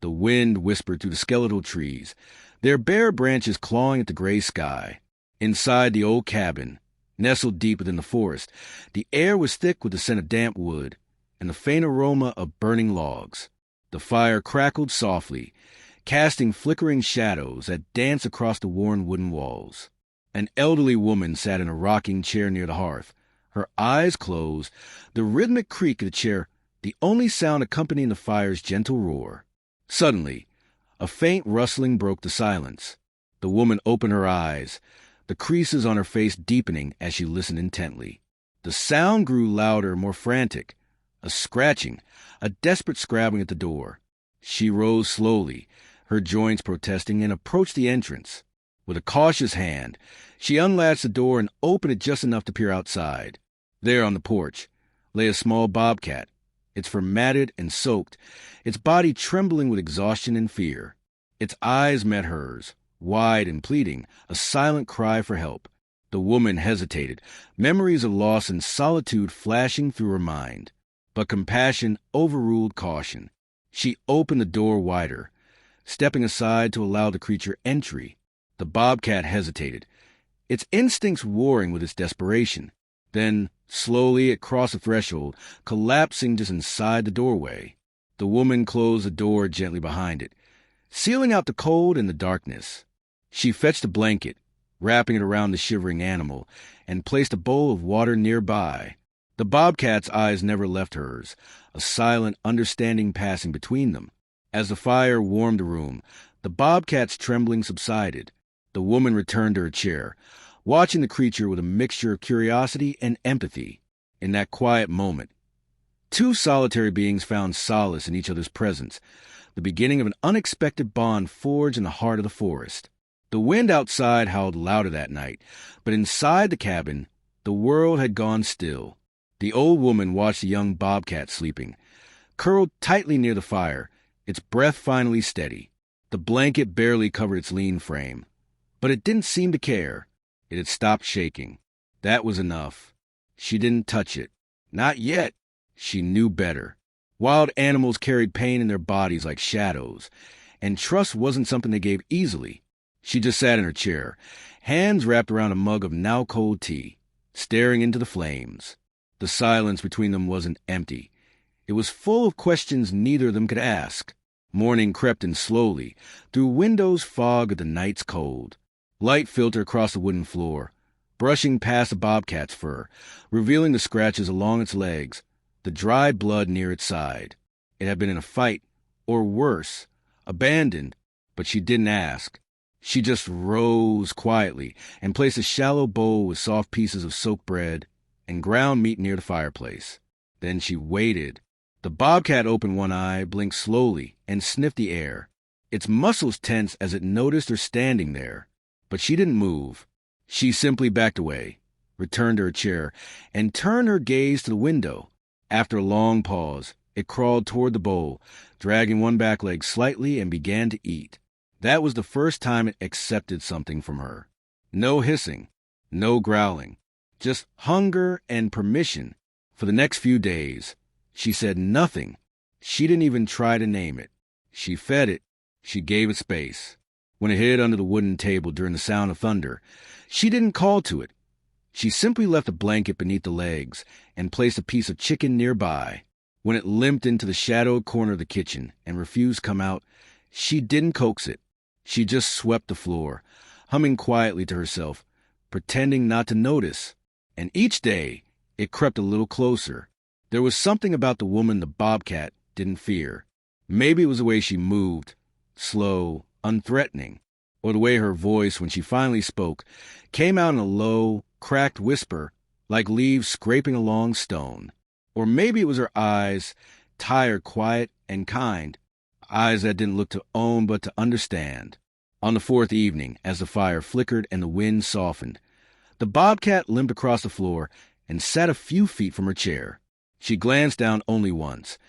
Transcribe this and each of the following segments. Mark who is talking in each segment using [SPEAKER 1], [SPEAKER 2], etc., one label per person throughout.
[SPEAKER 1] The wind whispered through the skeletal trees, their bare branches clawing at the gray sky. Inside the old cabin, nestled deep within the forest, the air was thick with the scent of damp wood and the faint aroma of burning logs. The fire crackled softly, casting flickering shadows that danced across the worn wooden walls. An elderly woman sat in a rocking chair near the hearth, her eyes closed, the rhythmic creak of the chair the only sound accompanying the fire's gentle roar. Suddenly, a faint rustling broke the silence. The woman opened her eyes, the creases on her face deepening as she listened intently. The sound grew louder, more frantic, a scratching, a desperate scrabbling at the door. She rose slowly, her joints protesting, and approached the entrance. With a cautious hand, she unlatched the door and opened it just enough to peer outside. There on the porch lay a small bobcat, its fur matted and soaked, its body trembling with exhaustion and fear. Its eyes met hers, wide and pleading, a silent cry for help. The woman hesitated, memories of loss and solitude flashing through her mind. But compassion overruled caution. She opened the door wider, stepping aside to allow the creature entry. The bobcat hesitated, its instincts warring with its desperation. Then, slowly, it crossed the threshold, collapsing just inside the doorway. The woman closed the door gently behind it, sealing out the cold and the darkness. She fetched a blanket, wrapping it around the shivering animal, and placed a bowl of water nearby. The bobcat's eyes never left hers, a silent understanding passing between them. As the fire warmed the room, the bobcat's trembling subsided. The woman returned to her chair, watching the creature with a mixture of curiosity and empathy. In that quiet moment, two solitary beings found solace in each other's presence, the beginning of an unexpected bond forged in the heart of the forest. The wind outside howled louder that night, but inside the cabin, the world had gone still. The old woman watched the young bobcat sleeping, curled tightly near the fire, its breath finally steady. The blanket barely covered its lean frame, but it didn't seem to care. It had stopped shaking. That was enough. She didn't touch it. Not yet. She knew better. Wild animals carried pain in their bodies like shadows, and trust wasn't something they gave easily. She just sat in her chair, hands wrapped around a mug of now-cold tea, staring into the flames. The silence between them wasn't empty. It was full of questions neither of them could ask. Morning crept in slowly, through windows fog of the night's cold. Light filtered across the wooden floor, brushing past the bobcat's fur, revealing the scratches along its legs, the dried blood near its side. It had been in a fight, or worse, abandoned, but she didn't ask. She just rose quietly and placed a shallow bowl with soft pieces of soaked bread and ground meat near the fireplace. Then she waited. The bobcat opened one eye, blinked slowly, and sniffed the air. Its muscles tensed as it noticed her standing there. But she didn't move. She simply backed away, returned to her chair, and turned her gaze to the window. After a long pause, it crawled toward the bowl, dragging one back leg slightly, and began to eat. That was the first time it accepted something from her. No hissing, no growling, just hunger and permission. For the next few days, she said nothing. She didn't even try to name it. She fed it. She gave it space. When it hid under the wooden table during the sound of thunder, she didn't call to it. She simply left a blanket beneath the legs and placed a piece of chicken nearby. When it limped into the shadowed corner of the kitchen and refused to come out, she didn't coax it. She just swept the floor, humming quietly to herself, pretending not to notice. And each day, it crept a little closer. There was something about the woman the bobcat didn't fear. Maybe it was the way she moved, slow, unthreatening, or the way her voice, when she finally spoke, came out in a low, cracked whisper like leaves scraping along stone. Or maybe it was her eyes, tired, quiet, and kind, eyes that didn't look to own but to understand. On the fourth evening, as the fire flickered and the wind softened, the bobcat limped across the floor and sat a few feet from her chair. She glanced down only once,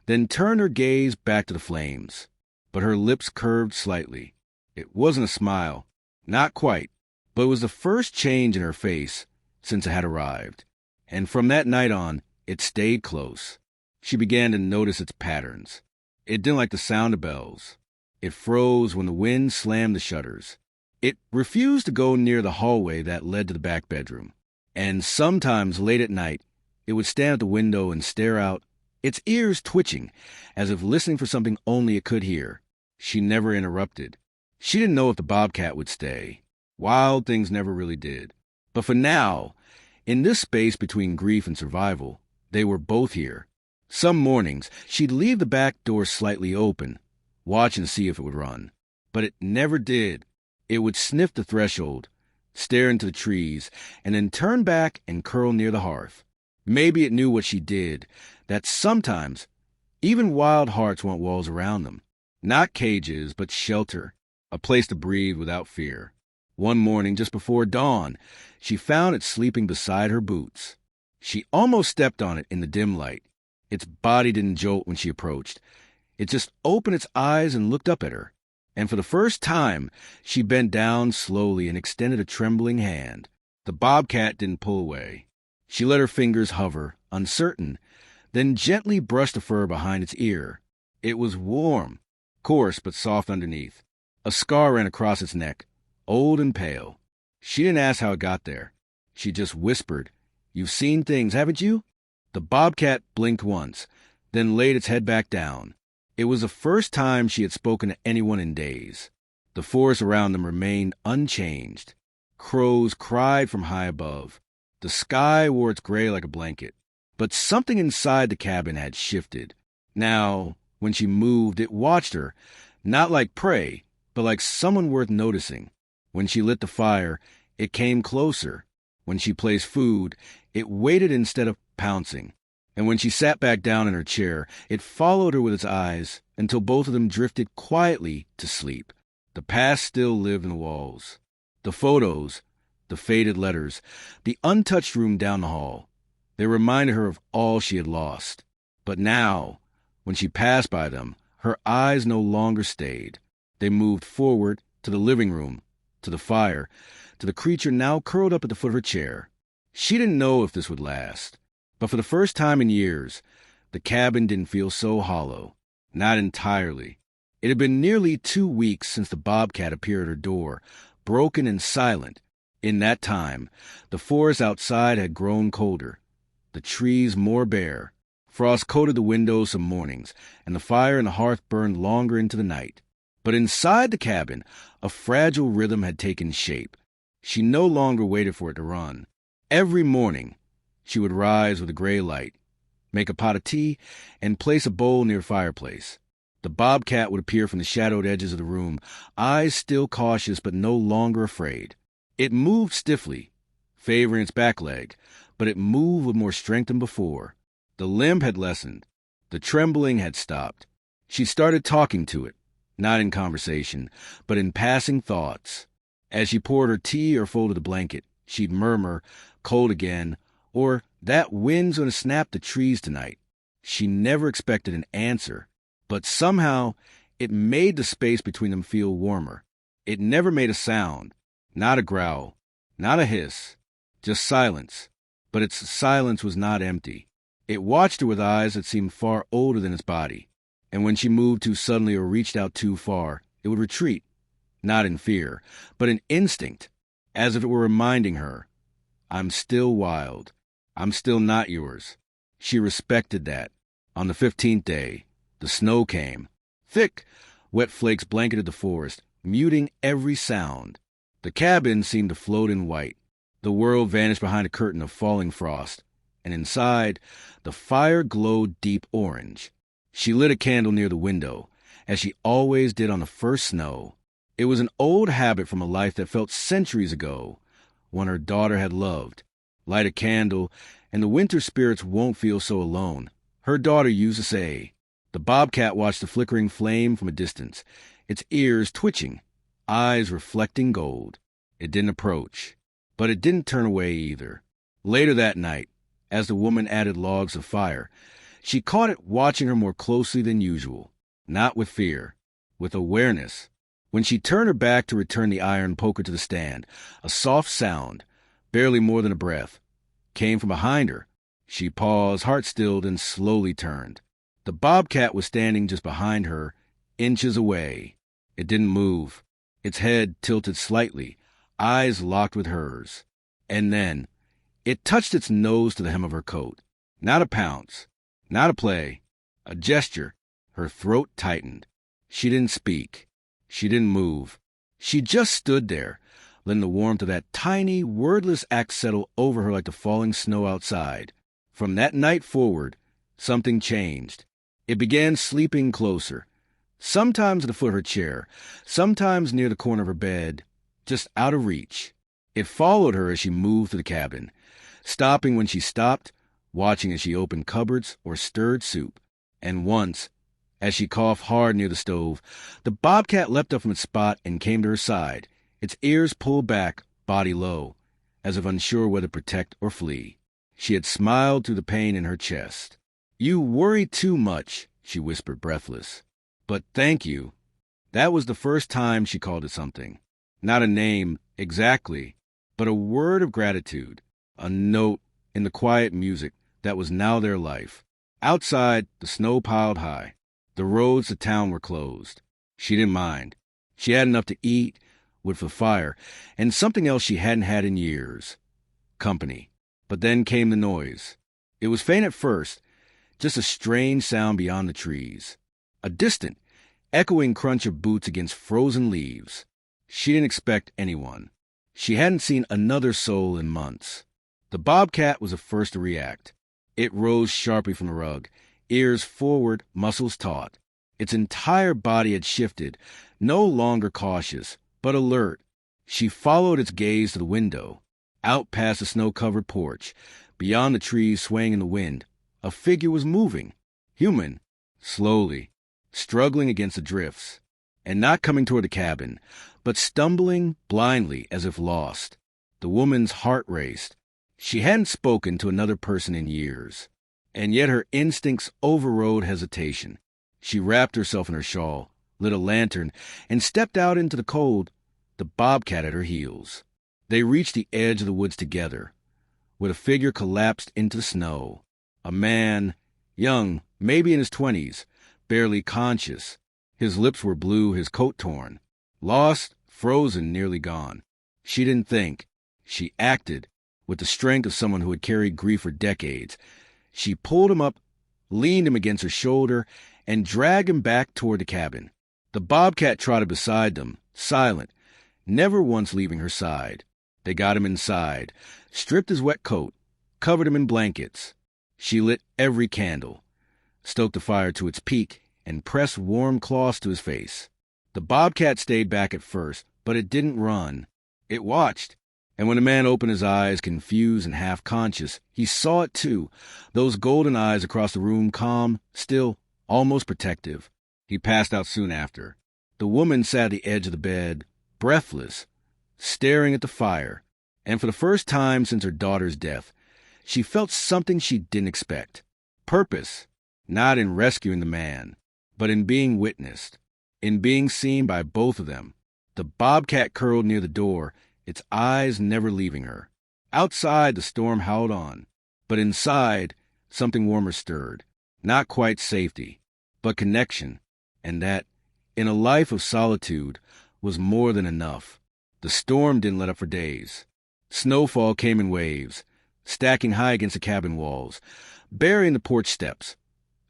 [SPEAKER 1] then turned her gaze back to the flames. But her lips curved slightly. It wasn't a smile, not quite, but it was the first change in her face since it had arrived. And from that night on, it stayed close. She began to notice its patterns. It didn't like the sound of bells. It froze when the wind slammed the shutters. It refused to go near the hallway that led to the back bedroom. And sometimes late at night, it would stand at the window and stare out, its ears twitching, as if listening for something only it could hear. She never interrupted. She didn't know if the bobcat would stay. Wild things never really did. But for now, in this space between grief and survival, they were both here. Some mornings, she'd leave the back door slightly open, watching to see if it would run. But it never did. It would sniff the threshold, stare into the trees, and then turn back and curl near the hearth. Maybe it knew what she did, that sometimes even wild hearts want walls around them. Not cages, but shelter, a place to breathe without fear. One morning, just before dawn, she found it sleeping beside her boots. She almost stepped on it in the dim light. Its body didn't jolt when she approached. It just opened its eyes and looked up at her. And for the first time, she bent down slowly and extended a trembling hand. The bobcat didn't pull away. She let her fingers hover, uncertain, then gently brushed the fur behind its ear. It was warm, coarse but soft underneath. A scar ran across its neck, old and pale. She didn't ask how it got there. She just whispered, "You've seen things, haven't you?" The bobcat blinked once, then laid its head back down. It was the first time she had spoken to anyone in days. The forest around them remained unchanged. Crows cried from high above. The sky wore its gray like a blanket. But something inside the cabin had shifted. Now, when she moved, it watched her, not like prey, but like someone worth noticing. When she lit the fire, it came closer. When she placed food, it waited instead of pouncing. And when she sat back down in her chair, it followed her with its eyes until both of them drifted quietly to sleep. The past still lived in the walls. The photos, the faded letters, the untouched room down the hall. They reminded her of all she had lost. But now, when she passed by them, her eyes no longer stayed. They moved forward to the living room, to the fire, to the creature now curled up at the foot of her chair. She didn't know if this would last. But for the first time in years, the cabin didn't feel so hollow. Not entirely. It had been nearly 2 weeks since the bobcat appeared at her door, broken and silent. In that time, the forest outside had grown colder, the trees more bare. Frost coated the windows some mornings, and the fire in the hearth burned longer into the night. But inside the cabin, a fragile rhythm had taken shape. She no longer waited for it to run. Every morning, she would rise with a gray light, make a pot of tea, and place a bowl near the fireplace. The bobcat would appear from the shadowed edges of the room, eyes still cautious but no longer afraid. It moved stiffly, favoring its back leg, but it moved with more strength than before. The limp had lessened. The trembling had stopped. She started talking to it, not in conversation, but in passing thoughts. As she poured her tea or folded the blanket, she'd murmur, "Cold again," or "That wind's going to snap the trees tonight." She never expected an answer, but somehow it made the space between them feel warmer. It never made a sound, not a growl, not a hiss, just silence. But its silence was not empty. It watched her with eyes that seemed far older than its body, and when she moved too suddenly or reached out too far, it would retreat, not in fear, but in instinct, as if it were reminding her, "I'm still wild. I'm still not yours." She respected that. On the 15th day, the snow came. Thick, wet flakes blanketed the forest, muting every sound. The cabin seemed to float in white. The world vanished behind a curtain of falling frost, and inside, the fire glowed deep orange. She lit a candle near the window, as she always did on the first snow. It was an old habit from a life that felt centuries ago, one her daughter had loved. Light a candle, and the winter spirits won't feel so alone, her daughter used to say. The bobcat watched the flickering flame from a distance, its ears twitching, eyes reflecting gold. It didn't approach, but it didn't turn away either. Later that night, as the woman added logs of fire, she caught it watching her more closely than usual, not with fear, with awareness. When she turned her back to return the iron poker to the stand, a soft sound, barely more than a breath, came from behind her. She paused, heart stilled, and slowly turned. The bobcat was standing just behind her, inches away. It didn't move, its head tilted slightly, eyes locked with hers. And then it touched its nose to the hem of her coat. Not a pounce, not a play, a gesture. Her throat tightened. She didn't speak. She didn't move. She just stood there, letting the warmth of that tiny, wordless act settle over her like the falling snow outside. From that night forward, something changed. It began sleeping closer, sometimes at the foot of her chair, sometimes near the corner of her bed, just out of reach. It followed her as she moved through the cabin, stopping when she stopped, watching as she opened cupboards or stirred soup. And once, as she coughed hard near the stove, the bobcat leapt up from its spot and came to her side, its ears pulled back, body low, as if unsure whether to protect or flee. She had smiled through the pain in her chest. "You worry too much," she whispered, breathless. "But thank you." That was the first time she called it something. Not a name, exactly, but a word of gratitude, a note in the quiet music that was now their life. Outside, the snow piled high. The roads to town were closed. She didn't mind. She had enough to eat, wood for fire, and something else she hadn't had in years. Company. But then came the noise. It was faint at first, just a strange sound beyond the trees. A distant, echoing crunch of boots against frozen leaves. She didn't expect anyone. She hadn't seen another soul in months. The bobcat was the first to react. It rose sharply from the rug, ears forward, muscles taut. Its entire body had shifted, no longer cautious, but alert. She followed its gaze to the window, out past the snow-covered porch. Beyond the trees swaying in the wind, a figure was moving, human, slowly, struggling against the drifts, and not coming toward the cabin, but stumbling blindly as if lost. The woman's heart raced. She hadn't spoken to another person in years, and yet her instincts overrode hesitation. She wrapped herself in her shawl, lit a lantern, and stepped out into the cold, the bobcat at her heels. They reached the edge of the woods together, where the figure collapsed into the snow. A man, young, maybe in his 20s, barely conscious. His lips were blue, his coat torn. Lost, frozen, nearly gone. She didn't think. She acted, with the strength of someone who had carried grief for decades. She pulled him up, leaned him against her shoulder, and dragged him back toward the cabin. The bobcat trotted beside them, silent, never once leaving her side. They got him inside, stripped his wet coat, covered him in blankets. She lit every candle, stoked the fire to its peak, and pressed warm cloths to his face. The bobcat stayed back at first, but it didn't run. It watched, and when the man opened his eyes, confused and half-conscious, he saw it too, those golden eyes across the room, calm, still, almost protective. He passed out soon after. The woman sat at the edge of the bed, breathless, staring at the fire, and for the first time since her daughter's death, she felt something she didn't expect. Purpose, not in rescuing the man, but in being witnessed, in being seen by both of them. The bobcat curled near the door, its eyes never leaving her. Outside, the storm howled on, but inside, something warmer stirred. Not quite safety, but connection, and that, in a life of solitude, was more than enough. The storm didn't let up for days. Snowfall came in waves, stacking high against the cabin walls, burying the porch steps,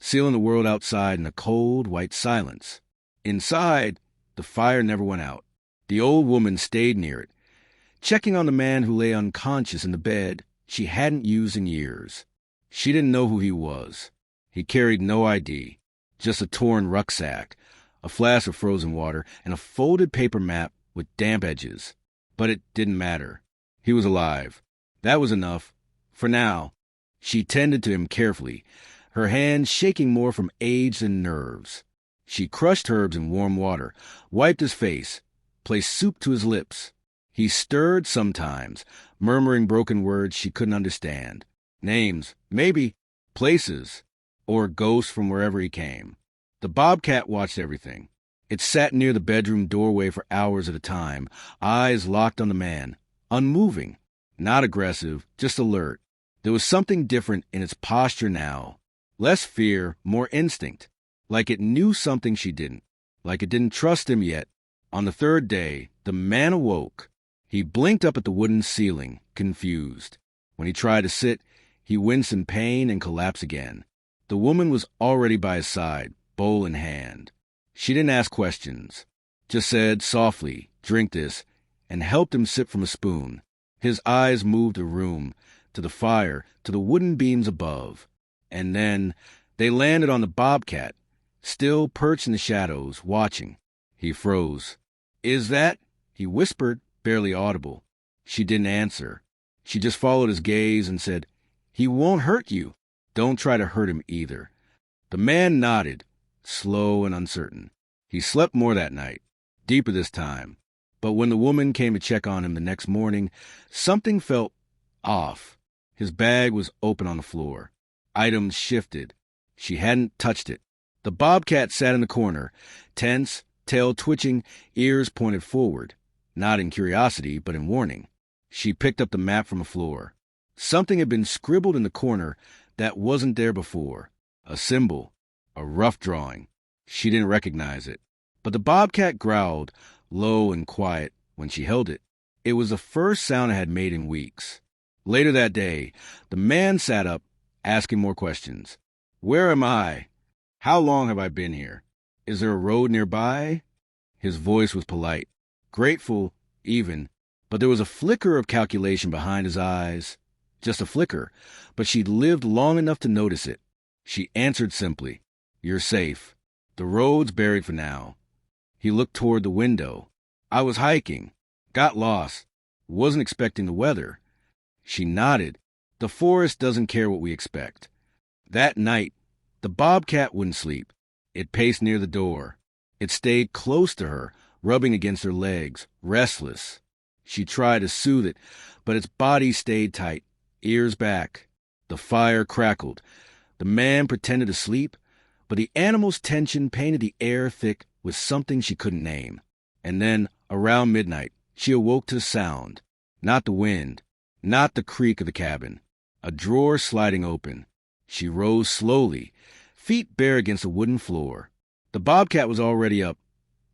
[SPEAKER 1] sealing the world outside in a cold, white silence. Inside, the fire never went out. The old woman stayed near it, checking on the man who lay unconscious in the bed she hadn't used in years. She didn't know who he was. He carried no ID, just a torn rucksack, a flask of frozen water, and a folded paper map with damp edges. But it didn't matter. He was alive. That was enough. For now, she tended to him carefully, her hands shaking more from age than nerves. She crushed herbs in warm water, wiped his face, placed soup to his lips. He stirred sometimes, murmuring broken words she couldn't understand. Names, maybe, places, or ghosts from wherever he came. The bobcat watched everything. It sat near the bedroom doorway for hours at a time, eyes locked on the man, unmoving, not aggressive, just alert. There was something different in its posture now, Less fear, more instinct. Like it knew something she didn't. Like it didn't trust him yet. On the third day, the man awoke. He blinked up at the wooden ceiling, confused. When he tried to sit, he winced in pain and collapsed again. The woman was already by his side, bowl in hand. She didn't ask questions, just said softly, "Drink this," and helped him sip from a spoon. His eyes moved the room, to the fire, to the wooden beams above. And then they landed on the bobcat, still perched in the shadows, watching. He froze. "Is that?" he whispered, barely audible. She didn't answer. She just followed his gaze and said, "He won't hurt you. Don't try to hurt him either." The man nodded, slow and uncertain. He slept more that night, deeper this time. But when the woman came to check on him the next morning, something felt off. His bag was open on the floor. Items shifted. She hadn't touched it. The bobcat sat in the corner, tense, tail twitching, ears pointed forward, not in curiosity, but in warning. She picked up the map from the floor. Something had been scribbled in the corner that wasn't there before. A symbol, a rough drawing. She didn't recognize it. But the bobcat growled, low and quiet, when she held it. It was the first sound it had made in weeks. Later that day, the man sat up, asking more questions. "Where am I? How long have I been here? Is there a road nearby?" His voice was polite, grateful, even, but there was a flicker of calculation behind his eyes. Just a flicker, but she'd lived long enough to notice it. She answered simply, "You're safe. The road's buried for now." He looked toward the window. "I was hiking. Got lost. Wasn't expecting the weather." She nodded. "The forest doesn't care what we expect." That night, the bobcat wouldn't sleep. It paced near the door. It stayed close to her, rubbing against her legs, restless. She tried to soothe it, but its body stayed tight, ears back. The fire crackled. The man pretended to sleep, but the animal's tension painted the air thick with something she couldn't name. And then, around midnight, she awoke to sound. Not the wind, not the creak of the cabin. A drawer sliding open. She rose slowly, feet bare against the wooden floor. The bobcat was already up,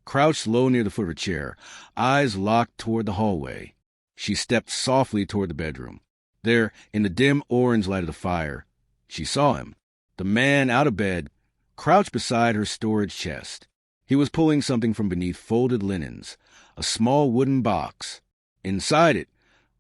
[SPEAKER 1] crouched low near the foot of her chair, eyes locked toward the hallway. She stepped softly toward the bedroom. There, in the dim orange light of the fire, she saw him. The man, out of bed, crouched beside her storage chest. He was pulling something from beneath folded linens, a small wooden box. Inside it,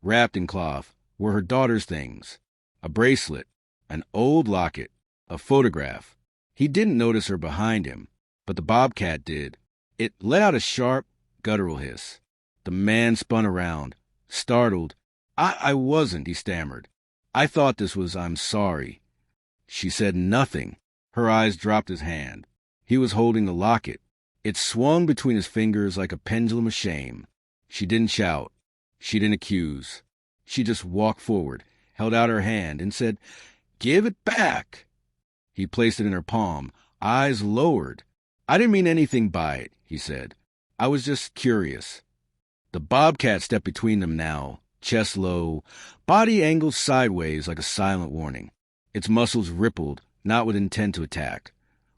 [SPEAKER 1] wrapped in cloth, were her daughter's things. A bracelet, an old locket, a photograph. He didn't notice her behind him, but the bobcat did. It let out a sharp, guttural hiss. The man spun around, startled. I wasn't," he stammered. "I thought this was I'm sorry." She said nothing. Her eyes dropped his hand. He was holding the locket. It swung between his fingers like a pendulum of shame. She didn't shout. She didn't accuse. She just walked forward, held out her hand, and said, "Give it back." He placed it in her palm, eyes lowered. "I didn't mean anything by it," he said. "I was just curious." The bobcat stepped between them now, chest low, body angled sideways like a silent warning. Its muscles rippled, not with intent to attack,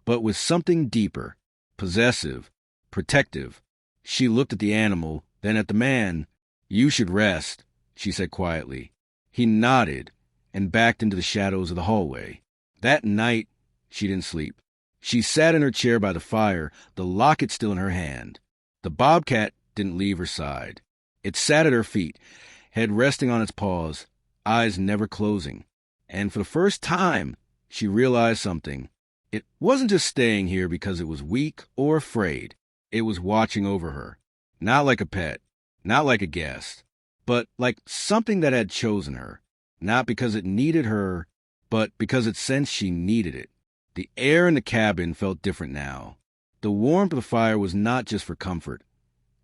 [SPEAKER 1] but with something deeper, possessive, protective. She looked at the animal, then at the man. "You should rest," she said quietly. He nodded and backed into the shadows of the hallway. That night, she didn't sleep. She sat in her chair by the fire, the locket still in her hand. The bobcat didn't leave her side. It sat at her feet, head resting on its paws, eyes never closing. And for the first time, she realized something. It wasn't just staying here because it was weak or afraid. It was watching over her. Not like a pet, not like a guest, but like something that had chosen her. Not because it needed her, but because it sensed she needed it. The air in the cabin felt different now. The warmth of the fire was not just for comfort.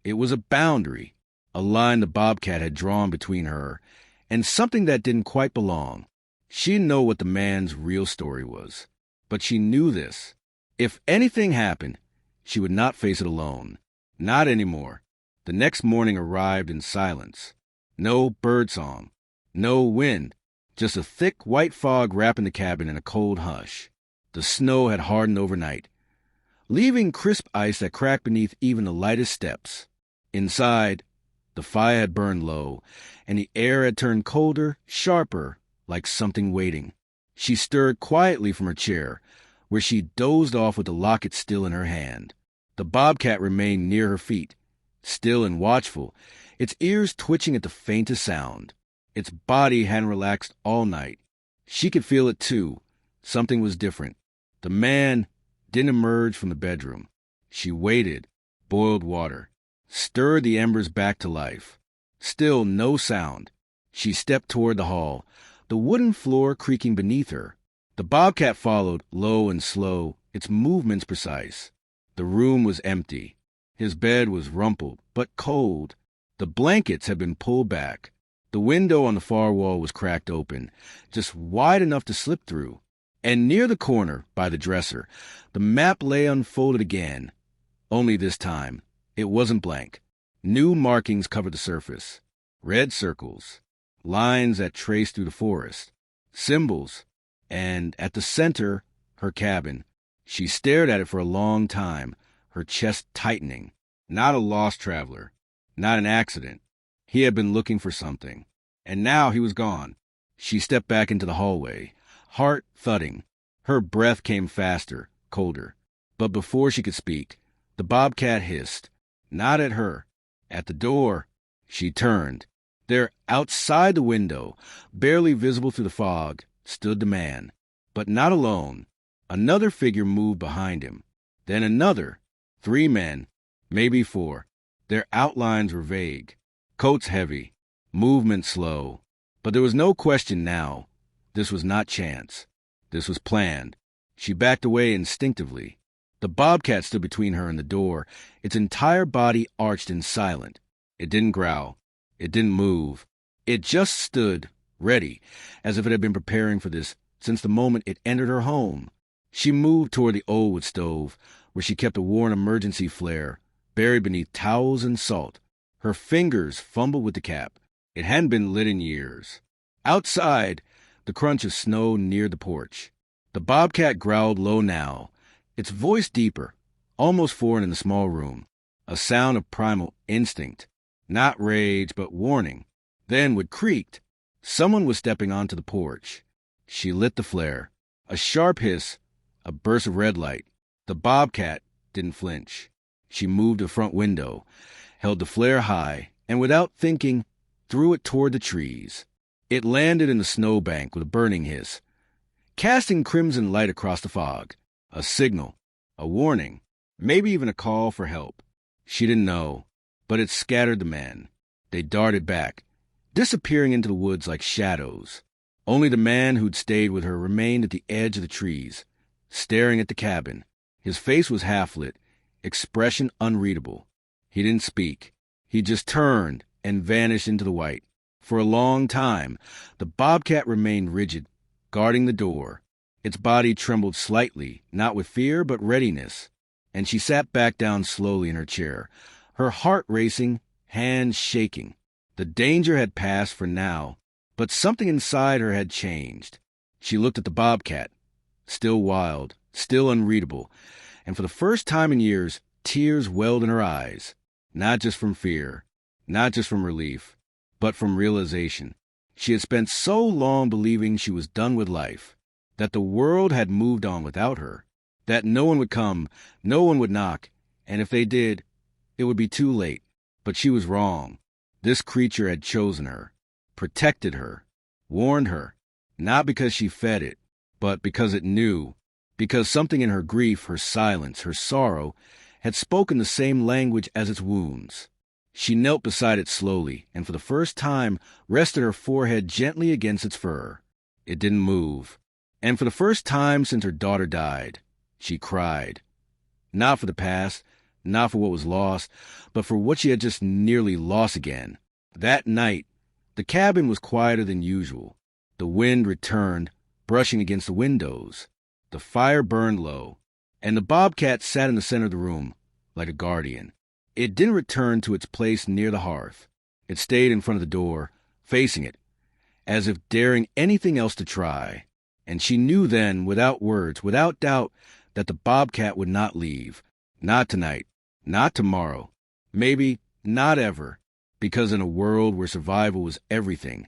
[SPEAKER 1] It was a boundary, a line the bobcat had drawn between her and something that didn't quite belong. She didn't know what the man's real story was, but she knew this. If anything happened, she would not face it alone. Not anymore. The next morning arrived in silence. No birdsong, no wind, just a thick white fog wrapping the cabin in a cold hush. The snow had hardened overnight, leaving crisp ice that cracked beneath even the lightest steps. Inside, the fire had burned low, and the air had turned colder, sharper, like something waiting. She stirred quietly from her chair, where she dozed off with the locket still in her hand. The bobcat remained near her feet, still and watchful, its ears twitching at the faintest sound. Its body hadn't relaxed all night. She could feel it, too. Something was different. The man didn't emerge from the bedroom. She waited, boiled water, stirred the embers back to life. Still no sound. She stepped toward the hall, the wooden floor creaking beneath her. The bobcat followed, low and slow, its movements precise. The room was empty. His bed was rumpled, but cold. The blankets had been pulled back. The window on the far wall was cracked open, just wide enough to slip through. And near the corner, by the dresser, the map lay unfolded again. Only this time, it wasn't blank. New markings covered the surface. Red circles, lines that traced through the forest, symbols, and at the center, her cabin. She stared at it for a long time, her chest tightening. Not a lost traveler, not an accident. He had been looking for something, and now he was gone. She stepped back into the hallway, heart thudding. Her breath came faster, colder. But before she could speak, the bobcat hissed, not at her, at the door. She turned. There, outside the window, barely visible through the fog, stood the man. But not alone. Another figure moved behind him. Then another. 3 men, maybe 4. Their outlines were vague. Coats heavy, movement slow. But there was no question now. This was not chance. This was planned. She backed away instinctively. The bobcat stood between her and the door, its entire body arched and silent. It didn't growl. It didn't move. It just stood, ready, as if it had been preparing for this since the moment it entered her home. She moved toward the old wood stove, where she kept a worn emergency flare, buried beneath towels and salt. Her fingers fumbled with the cap. It hadn't been lit in years. Outside, the crunch of snow neared the porch. The bobcat growled low now, its voice deeper, almost foreign in the small room, a sound of primal instinct, not rage but warning. Then, wood creaked. Someone was stepping onto the porch. She lit the flare. A sharp hiss, a burst of red light. The bobcat didn't flinch. She moved to the front window, held the flare high, and without thinking, threw it toward the trees. It landed in the snowbank with a burning hiss, casting crimson light across the fog. A signal, a warning, maybe even a call for help. She didn't know, but it scattered the men. They darted back, disappearing into the woods like shadows. Only the man who'd stayed with her remained at the edge of the trees, staring at the cabin. His face was half-lit, expression unreadable. He didn't speak. He just turned and vanished into the white. For a long time, the bobcat remained rigid, guarding the door. Its body trembled slightly, not with fear, but readiness. And she sat back down slowly in her chair, her heart racing, hands shaking. The danger had passed for now, but something inside her had changed. She looked at the bobcat, still wild, still unreadable, and for the first time in years, tears welled in her eyes, not just from fear, not just from relief, but from realization. She had spent so long believing she was done with life, that the world had moved on without her, that no one would come, no one would knock, and if they did, it would be too late. But she was wrong. This creature had chosen her, protected her, warned her, not because she fed it, but because it knew, because something in her grief, her silence, her sorrow, had spoken the same language as its wounds. She knelt beside it slowly, and for the first time rested her forehead gently against its fur. It didn't move. And for the first time since her daughter died, she cried. Not for the past, not for what was lost, but for what she had just nearly lost again. That night, the cabin was quieter than usual. The wind returned, brushing against the windows. The fire burned low, and the bobcat sat in the center of the room, like a guardian. It didn't return to its place near the hearth. It stayed in front of the door, facing it, as if daring anything else to try. And she knew then, without words, without doubt, that the bobcat would not leave. Not tonight. Not tomorrow. Maybe not ever. Because in a world where survival was everything,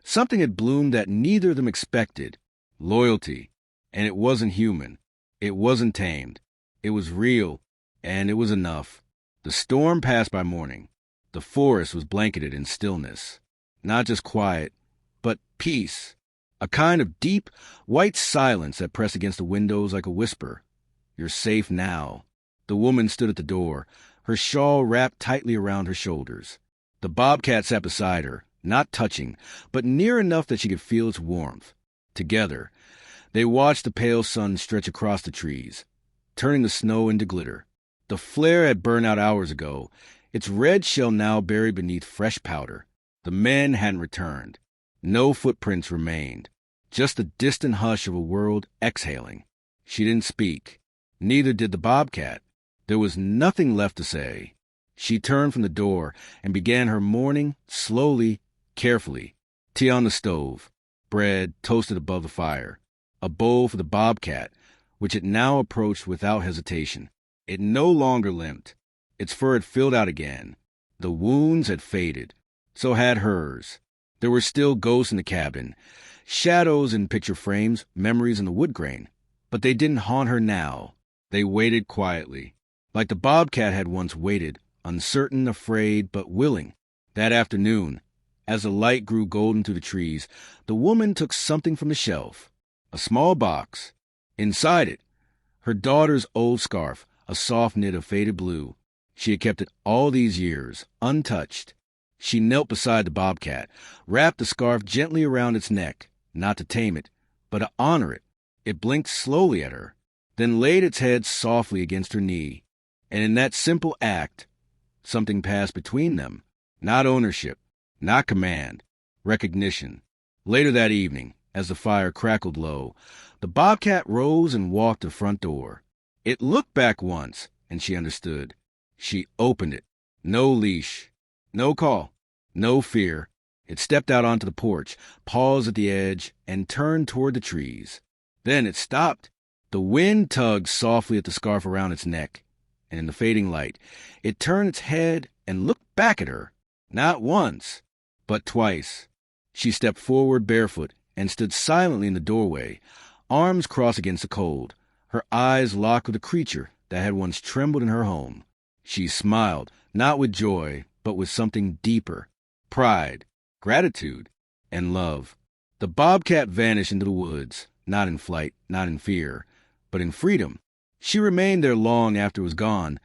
[SPEAKER 1] something had bloomed that neither of them expected. Loyalty. And it wasn't human. It wasn't tamed. It was real. And it was enough. The storm passed by morning. The forest was blanketed in stillness. Not just quiet, but peace. A kind of deep, white silence that pressed against the windows like a whisper. You're safe now. The woman stood at the door, her shawl wrapped tightly around her shoulders. The bobcat sat beside her, not touching, but near enough that she could feel its warmth. Together, they watched the pale sun stretch across the trees, turning the snow into glitter. The flare had burned out hours ago, its red shell now buried beneath fresh powder. The men hadn't returned. No footprints remained. Just the distant hush of a world exhaling. She didn't speak. Neither did the bobcat. There was nothing left to say. She turned from the door and began her morning, slowly, carefully. Tea on the stove, bread toasted above the fire, a bowl for the bobcat, which it now approached without hesitation. It no longer limped. Its fur had filled out again. The wounds had faded. So had hers. There were still ghosts in the cabin, shadows in picture frames, memories in the wood grain. But they didn't haunt her now. They waited quietly, like the bobcat had once waited, uncertain, afraid, but willing. That afternoon, as the light grew golden through the trees, the woman took something from the shelf, a small box. Inside it, her daughter's old scarf, a soft knit of faded blue. She had kept it all these years, untouched. She knelt beside the bobcat, wrapped the scarf gently around its neck, not to tame it, but to honor it. It blinked slowly at her, then laid its head softly against her knee. And in that simple act, something passed between them. Not ownership, not command, recognition. Later that evening, as the fire crackled low, the bobcat rose and walked to the front door. It looked back once, and she understood. She opened it. No leash, no call, no fear. It stepped out onto the porch, paused at the edge, and turned toward the trees. Then it stopped. The wind tugged softly at the scarf around its neck, and in the fading light, it turned its head and looked back at her. Not once, but twice. She stepped forward barefoot and stood silently in the doorway, arms crossed against the cold, her eyes locked with the creature that had once trembled in her home. She smiled, not with joy, but with something deeper, pride, gratitude, and love. The bobcat vanished into the woods, not in flight, not in fear, but in freedom. She remained there long after it was gone,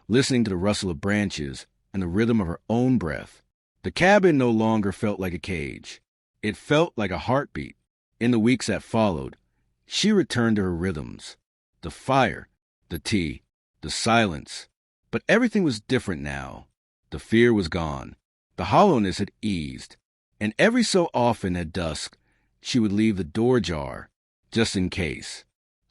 [SPEAKER 1] listening to the rustle of branches and the rhythm of her own breath. The cabin no longer felt like a cage. It felt like a heartbeat. In the weeks that followed, she returned to her rhythms. The fire, the tea, the silence. But everything was different now. The fear was gone. The hollowness had eased. And every so often at dusk, she would leave the door ajar, just in case.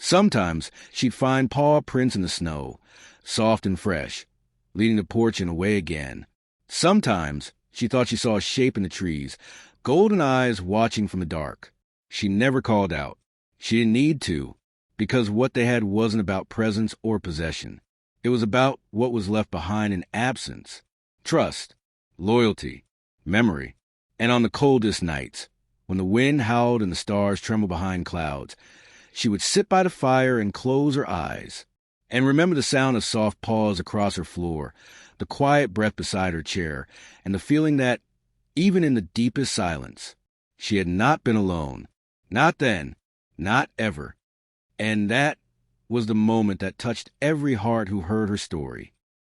[SPEAKER 1] Sometimes she'd find paw prints in the snow, soft and fresh, leading the porch and away again. Sometimes she thought she saw a shape in the trees, golden eyes watching from the dark. She never called out. She didn't need to, because what they had wasn't about presence or possession. It was about what was left behind in absence. Trust, loyalty, memory. And on the coldest nights, when the wind howled and the stars trembled behind clouds, she would sit by the fire and close her eyes, and remember the sound of soft paws across her floor, the quiet breath beside her chair, and the feeling that, even in the deepest silence, she had not been alone. Not then, not ever. And that was the moment that touched every heart who heard her story.